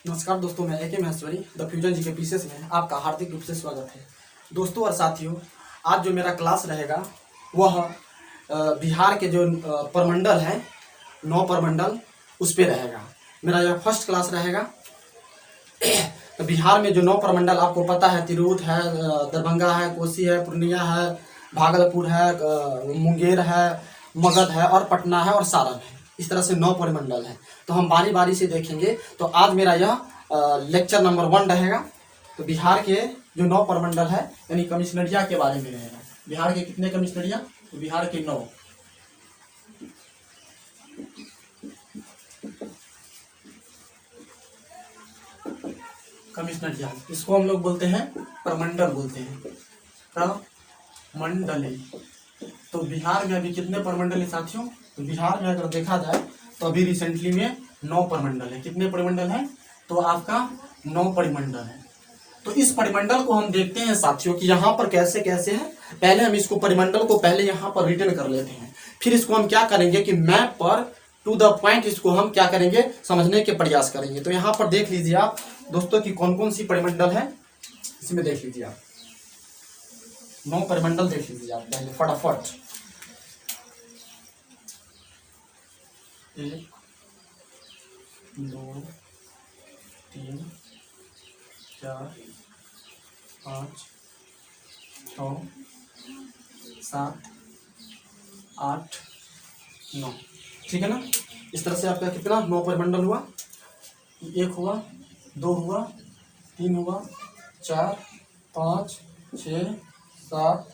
नमस्कार दोस्तों, मैं AK महेश्वरी द फ्यूजन जी के पीसेस में आपका हार्दिक रूप से स्वागत है। दोस्तों और साथियों, आज जो मेरा क्लास रहेगा वह बिहार के जो प्रमंडल हैं, 9 प्रमंडल, उस पे रहेगा। मेरा यह फर्स्ट क्लास रहेगा। तो बिहार में जो 9 प्रमंडल आपको पता है, तिरहुत है, दरभंगा है, कोसी है, पूर्णिया है, भागलपुर है, मुंगेर है, मगध है और पटना है और सारण है। इस तरह से 9 परिमंडल है। तो हम बारी बारी से देखेंगे। तो आज मेरा यह लेक्चर नंबर 1 रहेगा। तो बिहार के जो 9 परिमंडल है यानी कमिश्नरिया के बारे में रहेगा। बिहार के कितने कमिश्नरिया? तो बिहार के 9। कमिश्नरिया, इसको हम लोग बोलते हैं प्रमंडल बोलते हैं, प्रमंडल। तो बिहार में अभी कितने प्रमंडल है साथियों? तो बिहार में अगर देखा जाए तो अभी रिसेंटली में 9 परिमंडल है। कितने परिमंडल है? तो आपका 9 परिमंडल है। तो इस परिमंडल को हम देखते हैं साथियों कि यहाँ पर कैसे कैसे है। पहले हम इसको परिमंडल को पहले यहाँ पर रिटर्न कर लेते हैं, फिर इसको हम क्या करेंगे कि मैप पर टू द पॉइंट इसको हम क्या करेंगे, समझने के प्रयास करेंगे। तो यहाँ पर देख लीजिए आप दोस्तों की कौन कौन सी परिमंडल है, इसमें देख लीजिए आप 9 परिमंडल देख लीजिए आप पहले फटाफट। 1 2 3 4 5 6 7 8 9, ठीक है ना। इस तरह से आपका कितना 9 परिमंडल हुआ। 1 हुआ, 2 हुआ, 3 हुआ, 4 5 6 7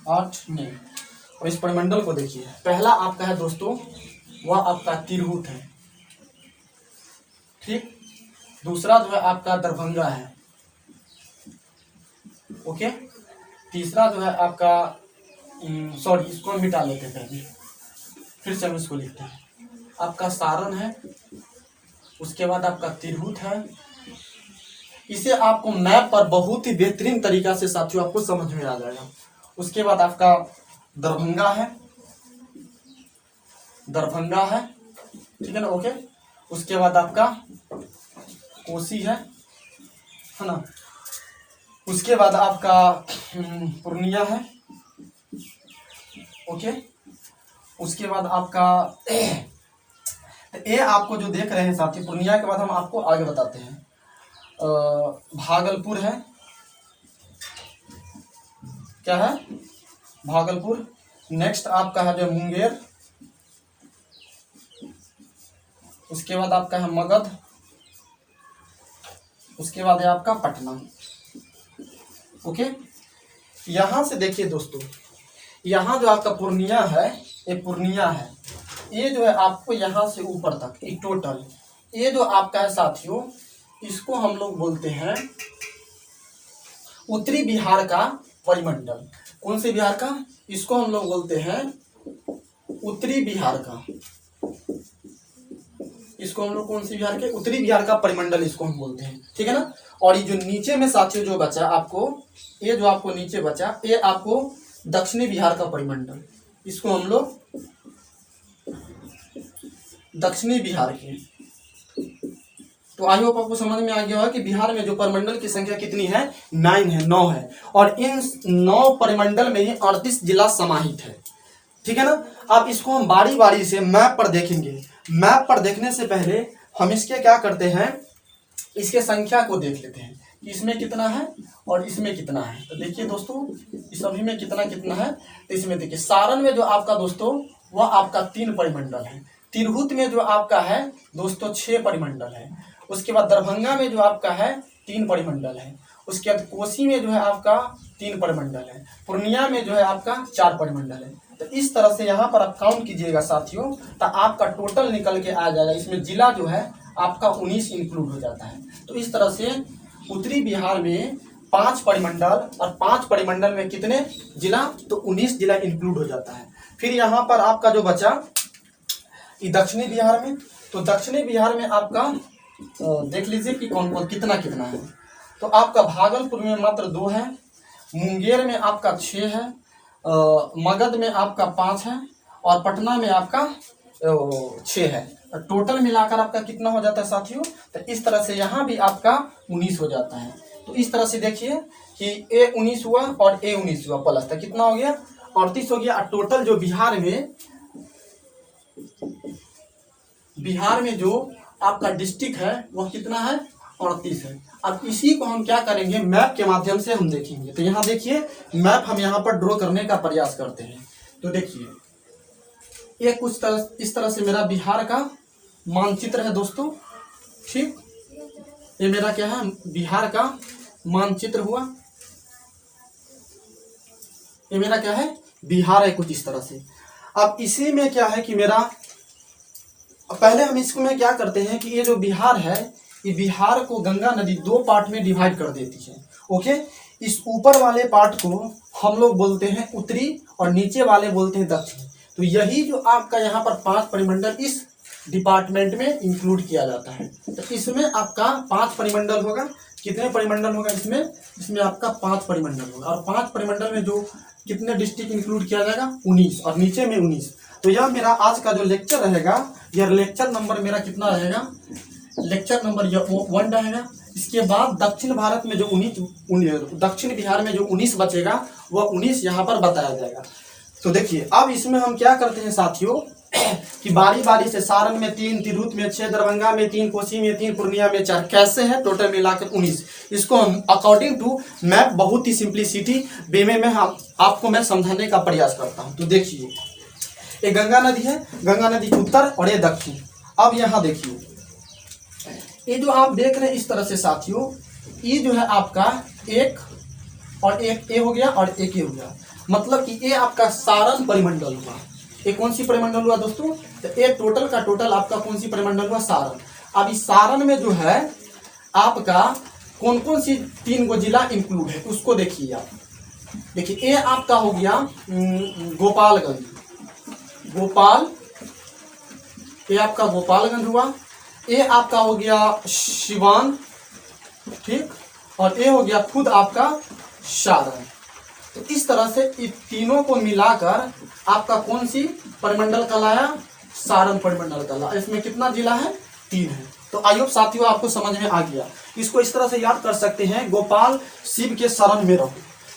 8 9। और इस परिमंडल को देखिए, पहला आपका है दोस्तों, वह आपका तिरहुत है, ठीक। दूसरा जो है आपका दरभंगा है, ओके। तीसरा जो है आपका सॉरी, इसको हम मिटा लेते हैं पहले, फिर से हम इसको लिखते हैं। आपका सारण है, उसके बाद आपका तिरहुत है। इसे आपको मैप पर बहुत ही बेहतरीन तरीका से साथियों आपको समझ में आ जाएगा। उसके बाद आपका दरभंगा है, दरभंगा है, ठीक है ना, ओके। उसके बाद आपका कोसी है ना। उसके बाद आपका पूर्णिया है, ओके। उसके बाद आपका ये आपको जो देख रहे हैं साथी, पूर्णिया के बाद हम आपको आगे बताते हैं। भागलपुर है, क्या है? भागलपुर। नेक्स्ट आपका है जो मुंगेर। उसके बाद आपका है मगध। उसके बाद है आपका पटना, ओके। यहां से देखिए दोस्तों, यहाँ जो आपका पूर्णिया है, ये पूर्णिया है। ये जो है आपको यहाँ से ऊपर तक ये टोटल, ये जो आपका है साथियों, इसको हम लोग बोलते हैं उत्तरी बिहार का परिमंडल। कौन से बिहार का? इसको हम लोग बोलते हैं उत्तरी बिहार का। इसको हम लोग कौन सी बिहार के? उत्तरी बिहार का परिमंडल इसको हम बोलते हैं, ठीक है ना। और ये जो नीचे में साथियों जो बचा आपको, ये जो आपको नीचे बचा, ये आपको दक्षिणी बिहार का परिमंडल, इसको हम लोग दक्षिणी बिहार के। तो आई होप आपको समझ में आ गया होगा कि बिहार में जो परिमंडल की संख्या कितनी है, 9 है, 9 है। और इन 9 परिमंडल में ही 38 जिला समाहित है, ठीक है ना। अब इसको हम बारी बारी से मैप पर देखेंगे। मैप पर देखने से पहले हम इसके क्या करते हैं, इसके संख्या को देख लेते हैं कि इसमें कितना है और इसमें कितना है। तो देखिए दोस्तों, इस सभी में कितना कितना है। तो इसमें देखिए सारण में जो आपका दोस्तों, वह आपका 3 परिमंडल है। तिरहुत में जो आपका है दोस्तों 6 परिमंडल है। उसके बाद दरभंगा में जो आपका है 3 परिमंडल है। उसके बाद कोसी में जो है आपका 3 परिमंडल है। पूर्णिया में जो है आपका 4 परिमंडल है। तो इस तरह से यहाँ पर आप काउंट कीजिएगा साथियों, तो आपका टोटल निकल के आ जाएगा। इसमें जिला जो है आपका 19 इंक्लूड हो जाता है। तो इस तरह से उत्तरी बिहार में 5 परिमंडल, और 5 परिमंडल में कितने जिला? तो 19 जिला इंक्लूड हो जाता है। फिर यहाँ पर आपका जो बचा दक्षिणी बिहार में, तो दक्षिणी बिहार में आपका देख लीजिए कि कौन कौन कितना कितना है। तो आपका भागलपुर में मात्र 2 है, मुंगेर में आपका 6 है, मगध में आपका 5 है, और पटना में आपका 6 है। टोटल मिलाकर आपका कितना हो जाता है साथियों? तो इस तरह से यहाँ भी आपका 19 हो जाता है। तो इस तरह से देखिए कि ए 19 हुआ और ए 19 हुआ प्लस, तो कितना हो गया? 38 हो गया। और टोटल जो बिहार में जो आपका डिस्ट्रिक्ट है वह कितना है? 38 है। अब इसी को हम क्या करेंगे, मैप के माध्यम से हम देखेंगे। तो यहाँ देखिए मैप हम यहाँ पर ड्रॉ करने का प्रयास करते हैं। तो देखिए ये कुछ तरह इस तरह से मेरा बिहार का मानचित्र है दोस्तों। ठीक, ये मेरा क्या है? बिहार का मानचित्र हुआ। ये मेरा क्या है? बिहार है कुछ इस तरह से। अब इसी में क्या है कि मेरा पहले हम इसको में क्या करते हैं कि ये जो बिहार है, ये बिहार को गंगा नदी 2 पार्ट में डिवाइड कर देती है। ओके, इस ऊपर वाले पार्ट को हम लोग बोलते हैं उत्तरी और नीचे वाले बोलते हैं दक्षिण। तो यही जो आपका यहाँ पर 5 परिमंडल इस डिपार्टमेंट में इंक्लूड किया जाता है। तो इसमें आपका 5 परिमंडल होगा। कितने परिमंडल होगा इसमें आपका 5 परिमंडल होगा। और 5 परिमंडल में जो कितने डिस्ट्रिक्ट इंक्लूड किया जाएगा? 19, और नीचे में 19। तो यह मेरा आज का जो लेक्चर रहेगा, यह लेक्चर नंबर मेरा कितना रहेगा? लेक्चर नंबर यह 1 रहेगा। इसके बाद दक्षिण भारत में जो 19 दक्षिण बिहार में जो 19 बचेगा वह 19 यहाँ पर बताया जाएगा। तो देखिए अब इसमें हम क्या करते हैं साथियों कि बारी बारी से सारण में 3, तिरहुत में 6, दरभंगा में 3, कोसी में 3, पूर्णिया में 4, कैसे है? टोटल मिलाकर 19। इसको हम अकॉर्डिंग टू मैप बहुत ही सिंप्लिसिटी वे में आपको मैं समझाने का प्रयास करता हूँ। तो देखिए ये गंगा नदी है, गंगा नदी उत्तर और ये दक्षिण। अब यहाँ देखिए ये जो आप देख रहे हैं इस तरह से साथियों, ये जो है आपका एक और एक ए हो गया और एक ए हो गया। मतलब कि ये आपका सारण परिमंडल हुआ। ये कौन सी परिमंडल हुआ दोस्तों? तो ये टोटल का टोटल आपका कौन सी परिमंडल हुआ? सारण। अब इस सारण में जो है आपका कौन कौन सी 3 गो जिला इंक्लूड है उसको देखिए आप। देखिए ये आपका हो गया गोपालगंज, ये आपका गोपालगंज हुआ। ये आपका हो गया सिवान, ठीक, और ये हो गया खुद आपका सारण। तो इस तरह से इन तीनों को मिलाकर आपका कौन सी परिमंडल कहलाया? सारण परिमंडल कहलाया। इसमें कितना जिला है? 3 है। तो आई होप साथियों आपको समझ में आ गया। इसको इस तरह से याद कर सकते हैं, गोपाल शिव के शरण में रहो,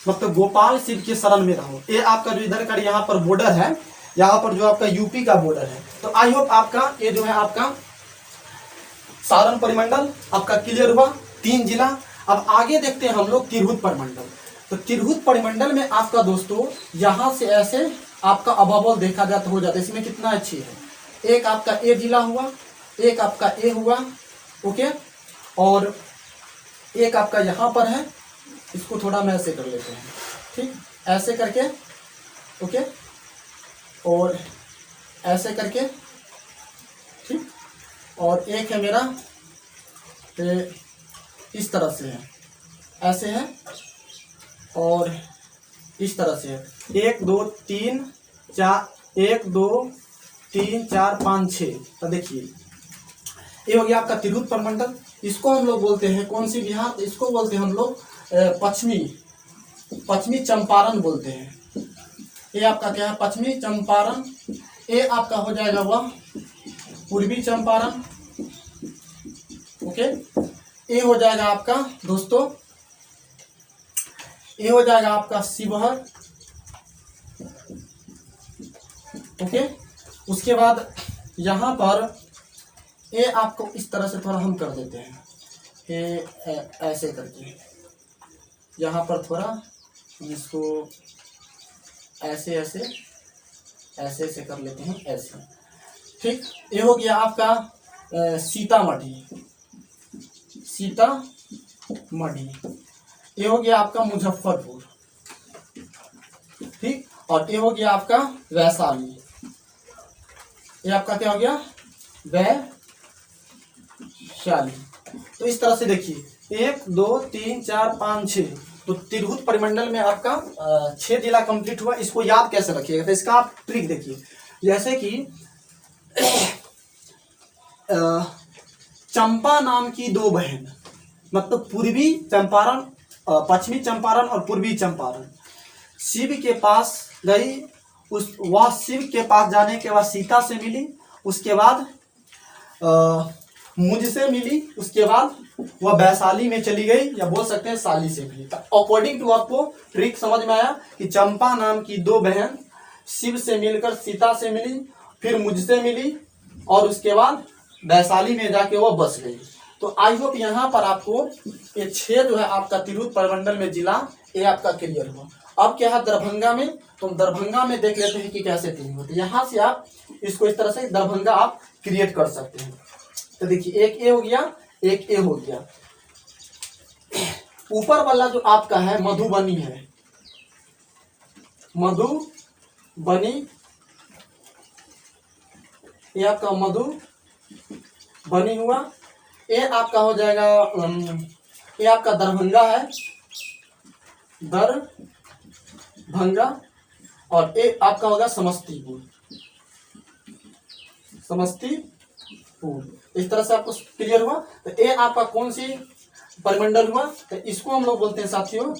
मतलब गोपाल शिव के शरण में रहो। ये आपका जो इधर का यहाँ पर बॉर्डर है, यहाँ पर जो आपका यूपी का बॉर्डर है। तो आई होप आपका ये जो है आपका सारण परिमंडल आपका क्लियर हुआ, 3 जिला। अब आगे देखते हैं हम लोग तिरहुत परिमंडल। तो तिरहुत परिमंडल में आपका दोस्तों यहाँ से ऐसे आपका अबाबल देखा जाए तो हो जाता है। इसमें कितना अच्छी है? एक आपका ए जिला हुआ, एक आपका ए हुआ, ओके, और एक आपका यहाँ पर है। इसको थोड़ा मैं ऐसे कर लेते हैं, ठीक, ऐसे करके, ओके, और ऐसे करके, ठीक, और एक है मेरा इस तरह से है, ऐसे है, और इस तरह से है। 1 2 3 4 1 2 3 4 5 6। तो देखिए ये हो गया आपका तिरहुत परिमंडल। इसको हम लोग बोलते हैं कौन सी बिहार? इसको बोलते हैं हम लोग पश्चिमी चंपारण बोलते हैं। ये आपका क्या है? पश्चिमी चंपारण। ये आपका हो जाएगा वह पूर्वी चंपारण, ओके। ये हो जाएगा आपका दोस्तों, ये हो जाएगा आपका शिवहर, ओके। उसके बाद यहाँ पर ये आपको इस तरह से थोड़ा हम कर देते हैं, ये ऐसे करके यहाँ पर थोड़ा हम इसको ऐसे ऐसे ऐसे ऐसे कर लेते हैं, ऐसे, ठीक। ये हो गया आपका सीतामढ़ी, ये हो गया आपका मुजफ्फरपुर, ठीक, और ये हो गया आपका वैशाली। ये आपका क्या हो गया? वैशाली। तो इस तरह से देखिए 1 2 3 4 5 6। तो तिरहुत परिमंडल में आपका 6 जिला कंप्लीट हुआ। इसको याद कैसे रखिएगा? तो इसका आप ट्रिक देखिए, जैसे कि चंपा नाम की 2 बहन, मतलब पूर्वी चंपारण, पश्चिमी चंपारण और पूर्वी चंपारण, शिव के पास गई। वह शिव के पास जाने के बाद सीता से मिली उसके बाद मुझसे मिली, उसके बाद वह वैशाली में चली गई, या बोल सकते हैं साली से मिली। अकॉर्डिंग टू आपको ट्रिक समझ में आया कि चंपा नाम की दो बहन शिव से मिलकर सीता से मिली, फिर मुझसे मिली, और उसके बाद वैशाली में जाके वह बस गई। तो आई होप यहाँ पर आपको ये 6 जो है आपका तिरहुत प्रमंडल में जिला ये आपका क्लियर हुआ। अब क्या है दरभंगा में, तो दरभंगा में देख लेते हैं कि कैसे तीन होते हैं। यहाँ से आप इसको इस तरह से दरभंगा आप क्रिएट कर सकते हैं। तो देखिए एक ए हो गया, एक ए हो गया। ऊपर वाला जो आपका है मधुबनी है, मधुबनी, ये आपका मधुबनी हुआ। ये आपका हो जाएगा, ये आपका दरभंगा है, दरभंगा, और ये आपका होगा समस्तीपुर, समस्तीपुर। इस तरह से आपको क्लियर हुआ। तो ये आपका कौन सी परिमंडल हुआ, तो इसको हम लोग बोलते हैं साथियों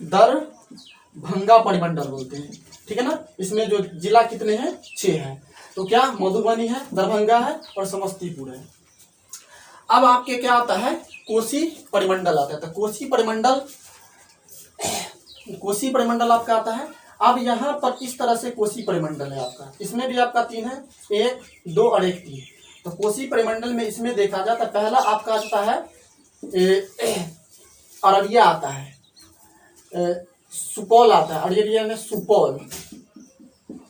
दरभंगा परिमंडल बोलते हैं, ठीक है ना। इसमें जो जिला कितने हैं 6 हैं। तो क्या मधुबनी है, दरभंगा है और समस्तीपुर है। अब आपके क्या आता है कोसी परिमंडल आता है। तो कोसी परिमंडल आपका आता है। अब यहाँ पर इस तरह से कोसी परिमंडल है आपका, इसमें भी आपका 3 है, 1, 2 और 1, 3। तो कोसी परिमंडल में इसमें देखा जाता है पहला आपका आता है अररिया आता है, सुपौल आता है, अररिया में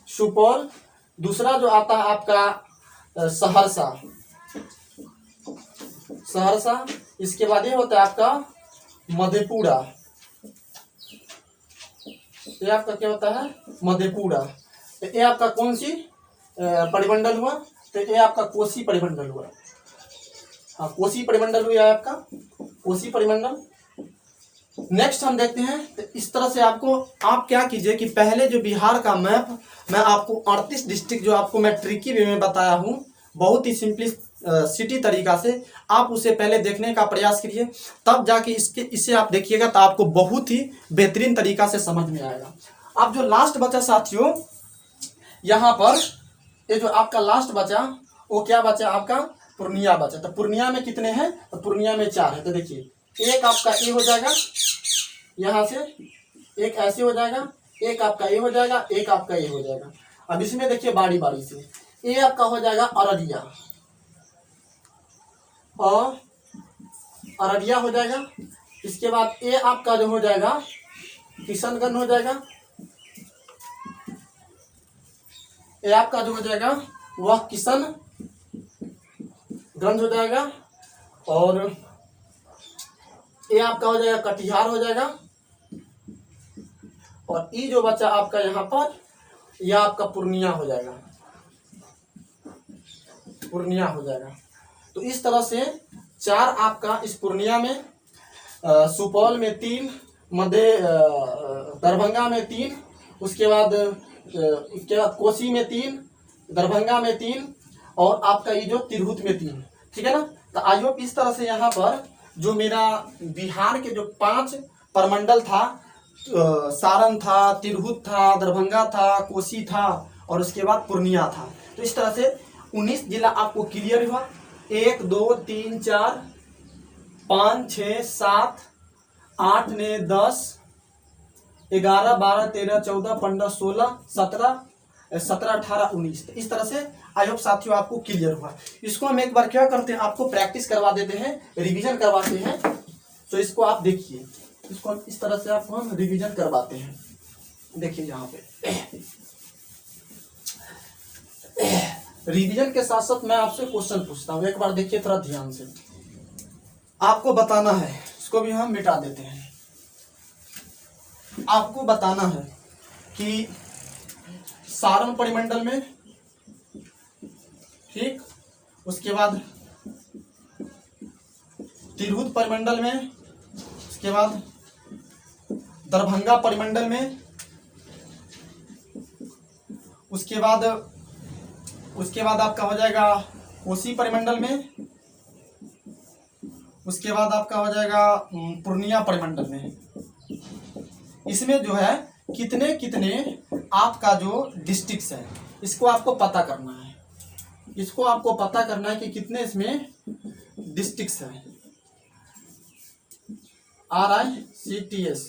सुपौल। दूसरा जो आता है आपका सहरसा। इसके बाद ये होता है आपका मधेपुरा, ये आपका क्या होता है मधेपुरा। तो ये आपका कौन सी परिमंडल हुआ, तो ये आपका कोसी परिमंडल हुआ। हाँ कोसी परिमंडल हुआ आपका कोसी परिमंडल। नेक्स्ट हम देखते हैं। तो इस तरह से आपको आप क्या कीजिए कि पहले जो बिहार का मैप मैं आपको 38 डिस्ट्रिक्ट जो आपको मैं ट्रिकी वे में बताया हूँ, बहुत ही सिटी तरीका से आप उसे पहले देखने का प्रयास करिए, तब जाके इसे आप देखिएगा तो आपको बहुत ही बेहतरीन तरीका से समझ में आएगा। अब जो लास्ट बचा साथियों यहाँ पर, ये जो आपका लास्ट बचा वो क्या बचा आपका पूर्णिया बचा। तो पूर्णिया में कितने हैं, तो पूर्णिया में 4 है। तो देखिए एक आपका ए हो जाएगा, यहाँ से एक ऐसे हो जाएगा, एक आपका ए हो जाएगा, एक आपका ए हो जाएगा। अब इसमें देखिए बारी बारी से ए आपका हो जाएगा अररिया, और अररिया हो जाएगा। इसके बाद ए आपका जो हो जाएगा किशनगंज हो जाएगा, ए आपका जो हो जाएगा वह किशनगंज हो जाएगा, और ए आपका हो जाएगा कटिहार हो जाएगा, और ई जो बचा आपका यहाँ पर यह आपका पूर्णिया हो जाएगा, पूर्णिया हो जाएगा। तो इस तरह से 4 आपका इस पूर्णिया में, सुपौल में 3, दरभंगा में 3, उसके बाद कोसी में 3, दरभंगा में 3, और आपका ये जो तिरहुत में 3, ठीक है ना। तो आई होप इस तरह से यहाँ पर जो मेरा बिहार के जो 5 प्रमंडल था, सारण था, तिरहुत था, दरभंगा था, कोसी था और उसके बाद पूर्णिया था। तो इस तरह से 19 जिला आपको क्लियर हुआ। 1 2 3 4 5 6 7 8 9 10 11 12 13 14 15 16 17 18 19। इस तरह से आई होप साथियों आपको क्लियर हुआ। इसको हम एक बार क्या करते हैं, आपको प्रैक्टिस करवा देते हैं, रिवीजन करवाते हैं। तो इसको आप देखिए, इसको हम इस तरह से आपको हम रिवीजन करवाते हैं। देखिए यहाँ पे रिवीजन के साथ साथ मैं आपसे क्वेश्चन पूछता हूँ, एक बार देखिए थोड़ा ध्यान से, आपको बताना है। इसको भी हम मिटा देते हैं। आपको बताना है कि सारण परिमंडल में, ठीक, उसके बाद तिरहुत परिमंडल में, उसके बाद दरभंगा परिमंडल में, उसके बाद आपका हो जाएगा कोसी परिमंडल में, उसके बाद आपका हो जाएगा पूर्णिया परिमंडल में। इसमें जो है कितने कितने आपका जो डिस्ट्रिक्ट्स है इसको आपको पता करना है। इसको आपको पता करना है कि कितने इसमें डिस्ट्रिक्ट्स हैं। RICTS,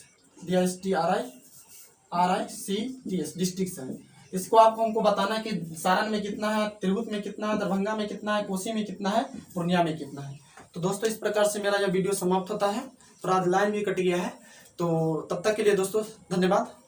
RICTS डिस्ट्रिक्ट्स हैं। इसको आपको हमको बताना है कि सारण में कितना है, तिरहुत में कितना है, दरभंगा में कितना है, कोसी में कितना है, पूर्णिया में कितना है। तो दोस्तों इस प्रकार से मेरा यह वीडियो समाप्त होता है। और आज लाइन भी कट गया है, तो तब तक के लिए दोस्तों धन्यवाद।